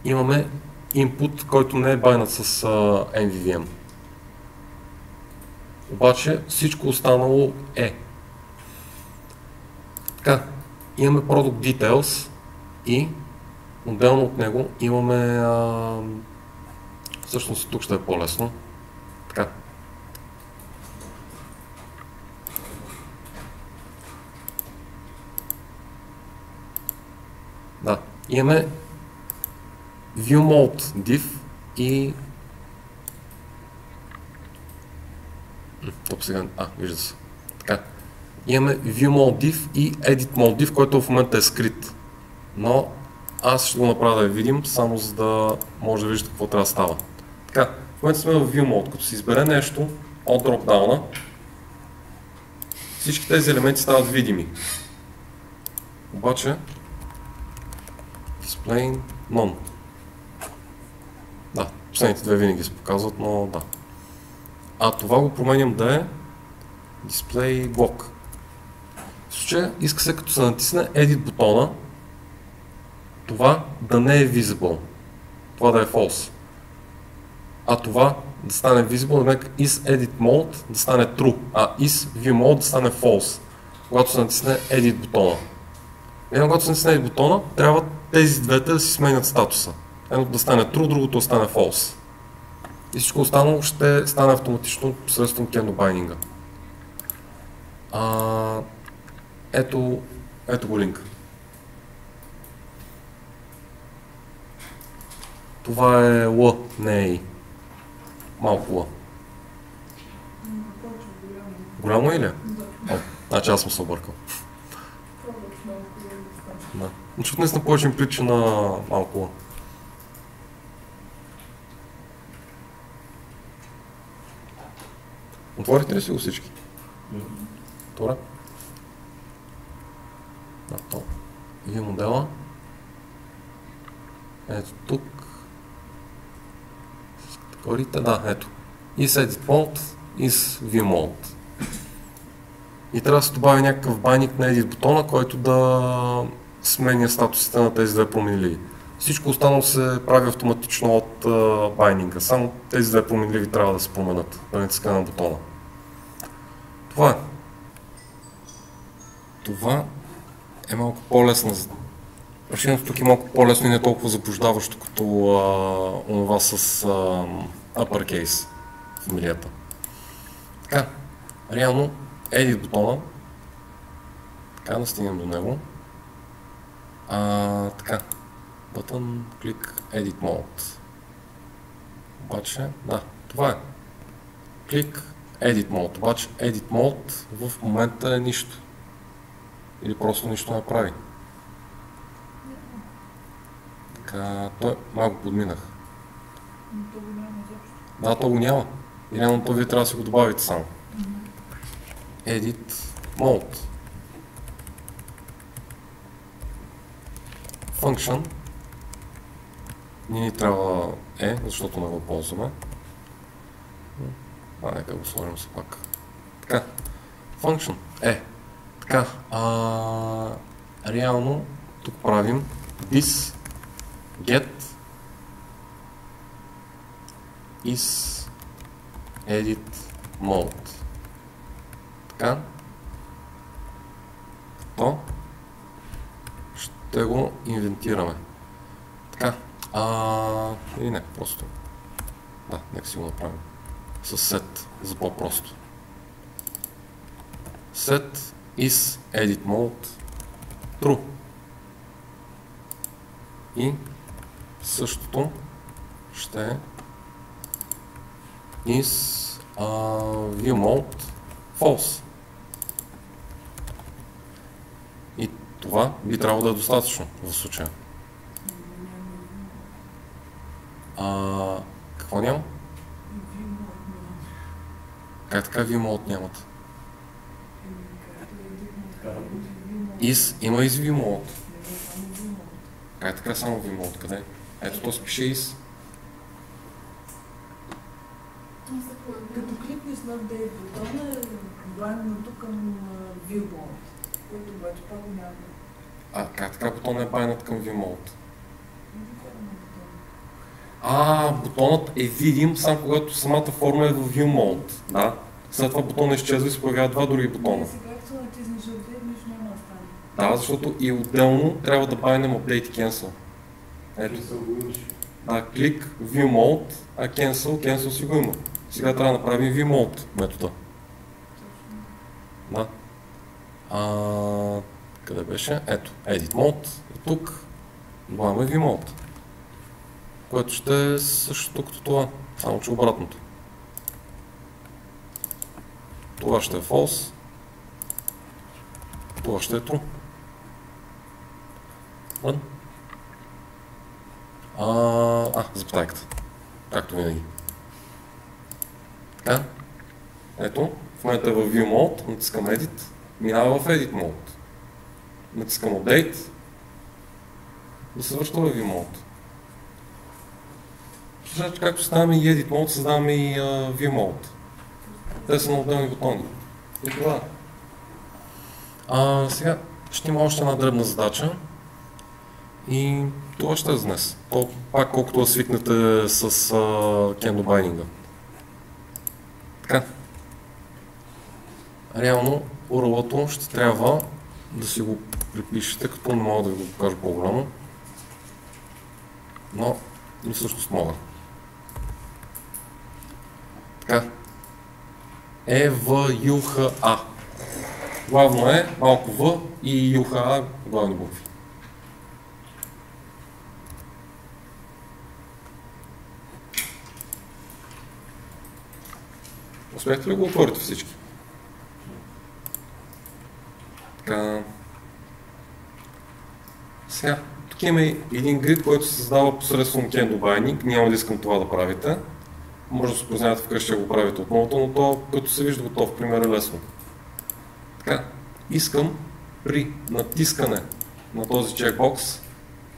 имаме input, който не е байнат с MVVM. Обаче всичко останало е. Така, имаме product details и отделно от него имаме всъщност тук ще е по-лесно. Така. Да, имаме viewMode div и тук сега, вижда се. Така. Имаме viewMode div и editMode div, който в момента е скрит. Но аз ще го направя да я видим, само за да може да виждате какво трябва да става. Така, в момента сме в viewMode, като се избере нещо от дропдауна, всички тези елементи стават видими. Обаче Display None. Да, последните две винаги се показват, но да. Това го променям да е Display Block. В случая иска се, като се натисне Edit бутона, това да не е visible, това да е false. Това да стане visible, да is edit mode да stане true, is view mode да стане false, когато се натисне edit бутона. Когато се натисне edit бутона, трябва тези двете да си сменят статуса. Едното да стане true, другото да стане false. И всичко останало ще стане автоматично посредством кендо байнинга. Ето го линк. Това е L, не е I. Малко L. Голямо е ли? Да. Значи аз съм се объркал. Да. Защото днес на повече ми прилича на малко L. Отворите ли си го всички? Добре. View модела. Ето тук. С категориите, да, ето. Is Edit Mode, Is View Mode. И трябва да се добави някакъв байник на Edit бутона, който да сменя статусите на тези две променливи. Всичко останало се прави автоматично от байнинга. Само тези две променливи трябва да се променят, да натиска на бутона. Това е малко по-лесно. Решението тук е малко по-лесно и не толкова заблуждаващо, като онова с uppercase фамилията. Така, реално Edit бутона, така да стигнем до него. Така, button, click Edit Mode. Обаче, да, това е. Клик, Edit Mode. Обаче Edit Mode в момента е нищо. Или просто нищо не прави. Така, той малко подминах. Но то го няма изобщо. Да, то го няма. И реално то вие трябва да си го добавите само. Edit Mode. Function. Ни трябва защото не го ползваме. Нека го сложим се пак. Така. Function Така. Реално тук правим this get is edit mode. Така. То ще го инвентираме. Така. Или не, просто. Да, нека си го направим. С set, за по-просто. Set is edit mode true. И същото ще е is view mode false. И това би трябвало да е достатъчно в случая. Какво няма? Как така view mode нямат? Има из view mode. Как така само view mode? Къде? Ето то спише is. Като кликнеш на Update бутона е блайнато към View Mode, който обаче пак го няма. Как така бутонът е байнат към view mode? Бутонът е видим само когато самата форма е в view mode. Да. След това бутонът изчезва и се появяват два други бутона. Сега като натиснеш Update, нищо няма да стане. Да, защото и отделно трябва да байнем Update и Cancel. Ето. Да, клик, View Mode, а Cancel си го има. Сега трябва да направим View Mode метода. Да. Къде беше? Ето, Edit Mode. И тук добавяме View Mode. Което ще е същото като това, само че обратното. Това ще е False. Това ще е True. Запетайката. Както винаги. Така. Ето, в момента е в View Mode, натискам Edit, минава в Edit Mode. Натискам Update, да се връща в View Mode. Значи, както създаваме и Edit Mode, създаваме и View Mode. Те са на отделни бутони. И това. Сега ще има още една дребна задача. И това ще е за днес. То пак колкото да свикнете с Kendo Binding. Така. Реално URL-то ще трябва да си го припишете, като не мога да ви го покажа по-голямо. Но и всъщност мога. Така. EVUHA. Главно е малко В и UHA главни букви. Успяхте ли го отворите всички? Така. Сега, тук има един грид, който се създава посредством Kendo Binding. Няма да искам това да правите. Може да се познаете вкъщи, ще го правите отново, но то като се вижда готов, пример е лесно. Така, искам при натискане на този чекбокс,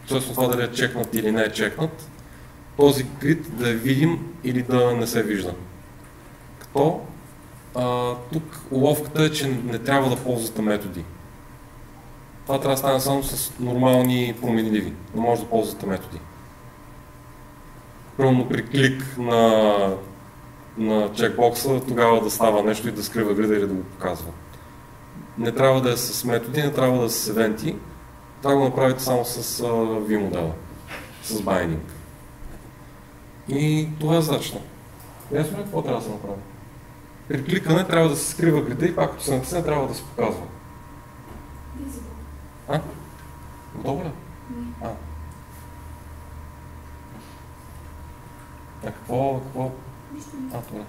всъщност това дали е чекнат или не е чекнат, този грид да е видим или да не се вижда. Като тук уловката е, че не трябва да ползвате методи. Това трябва да стане само с нормални променливи. Не може да ползвате методи. Примерно при клик на чекбокса, тогава да става нещо и да скрива грида или да го показва. Не трябва да е с методи, не трябва да е с евенти. Трябва да го направите само с V модела, с Binding. И това е задачата. Ясно ли какво трябва да се направи? При кликане трябва да се скрива грида и пак като се натисне трябва да се показва. Готово ли? Какво? Нищо. Това.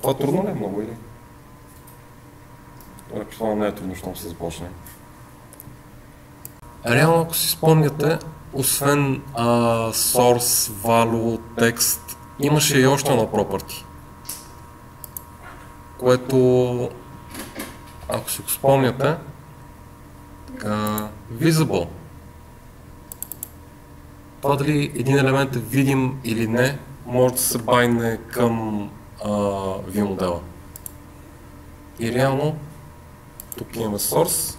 Това трудно ли е много или? Това не е трудно, щом се започне. Реално, ако си спомняте, освен source, value, text, имаше и още едно property, което, ако си го спомняте, visible. Това дали един елемент е видим или не, може да се байне към view модела. И реално, тук имаме source,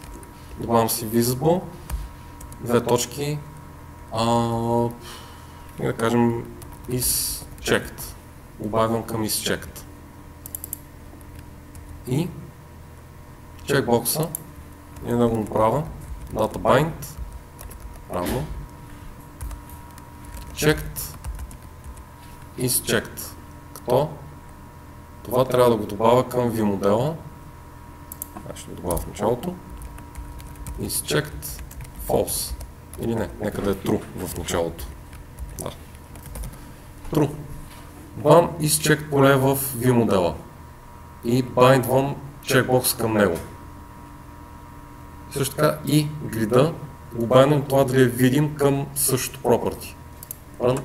добавям си visible, две точки, да кажем is checked, добавям към is checked. И чекбокса, и да го направя, data bind, правилно, checked, is checked, като това трябва да го добавя към view модела. Ще го добавя в началото. Is checked false. Или не, нека да е true в началото. Да. True. Бам, is checked поле в view модела. И bindвам чекбокс към него. Също така и грида го байнвам това дали е видим към същото property. Run.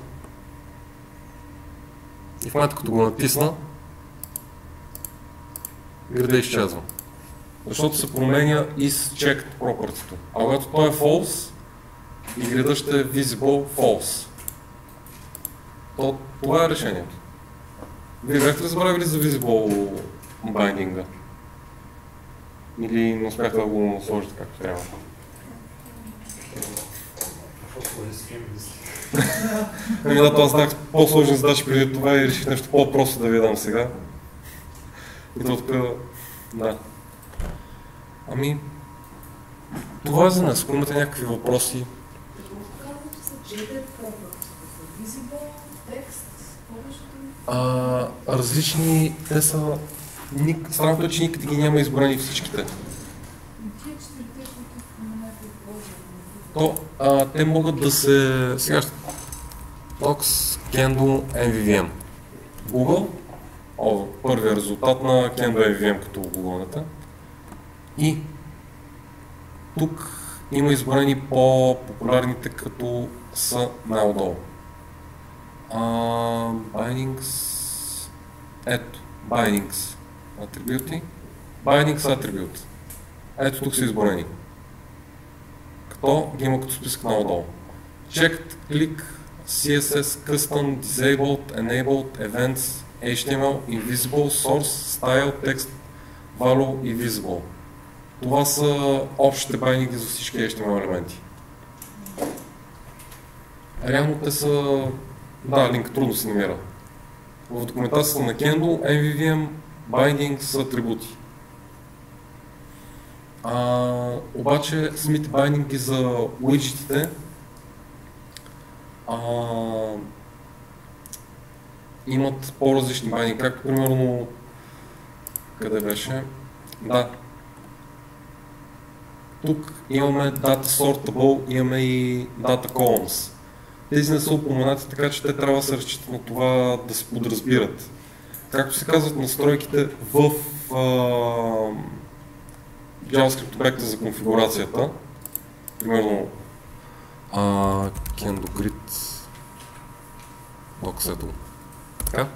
И в момента като го натисна, грида изчезва. Защото се променя is checked property-то. А когато той е false, и грида ще е visible false. Това е решението. Вие бяхте ли забравили за visible binding-а? Или не успяхте да го сложите както трябва? Да, аз дах по-сложни задачи преди това и реших нещо по-просто да ви дам сега. И то така, да. Това е за нас. Ако имате някакви въпроси. Казвате се JDET properties. Visible, text, различни, те са... Странното е, че никъде ги няма избрани всичките. Тия четирите, които споменате в Божия, Те могат да се... Сега ще... Docs, Kendo, MVVM. Google. Първият резултат на Kendo MVVM, като гугълнете. И тук има избрани по-популярните, като са най-отдолу. Bindings... Ето, Bindings атрибути. Bindings атрибут. Ето тук са изборени. Като ги има като списък най-отдолу. Checked, click, CSS, Custom, Disabled, Enabled, Events, HTML, Invisible, Source, Style, Text, Value и Visible. Това са общите байнинги за всички HTML елементи. Реално те са... Да, линк трудно се намира. В документацията на Kendo, MVVM, Binding са атрибути. Обаче самите байнинги за уиджетите имат по-различни байнинги, както примерно... Къде беше? Да. Тук имаме Data Sortable, имаме и Data Columns. Тези не са упоменати, така че те трябва да се разчитат на това да се подразбират. Както се казват настройките в JavaScript обекта за конфигурацията, примерно Kendo Grid, Docs, така.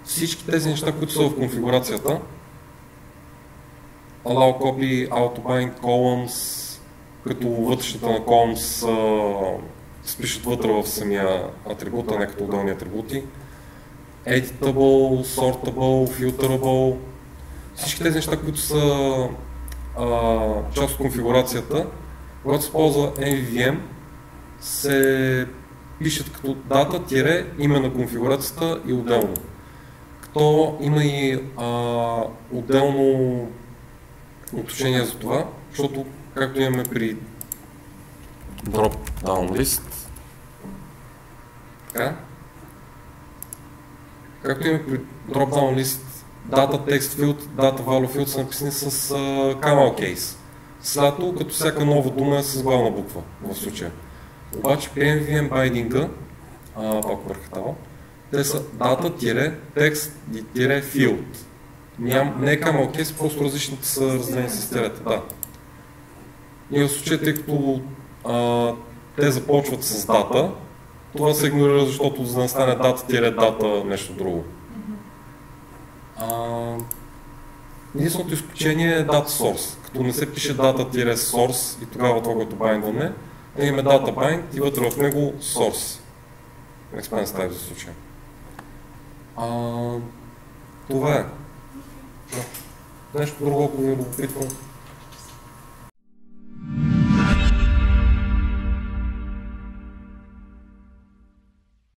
Всички тези неща, които са в конфигурацията, Allow Copy, Autobind, Columns, като вътрешните на Columns спишат вътре в самия атрибут, а не като отделни атрибути. Editable, Sortable, Filterable, всички тези неща, които са част от конфигурацията, когато се ползва MVVM, се пишат като дата, име на конфигурацията и отделно. Като има и отделно уточнение за това, защото както имаме при Drop-down List, така, както имаме при Drop-down List, Data Text Field, Data Value Field са написани с Camel Case. Следото, като всяка нова дума е с главна буква в случая. Обаче PMVM байдинга, пак върхатава, те са data-text-field. Не е camel case, просто различните са разделени с тирета. Да. И в случай, тъй като те започват с дата, това се игнорира, защото за да стане дата-дата нещо друго. Единственото изключение е data source. Като не се пише data-source и тогава това, което байдваме, имаме data bind и вътре в него source. Expense type за случая. Това е. Нещо друго, ако ви любопитно.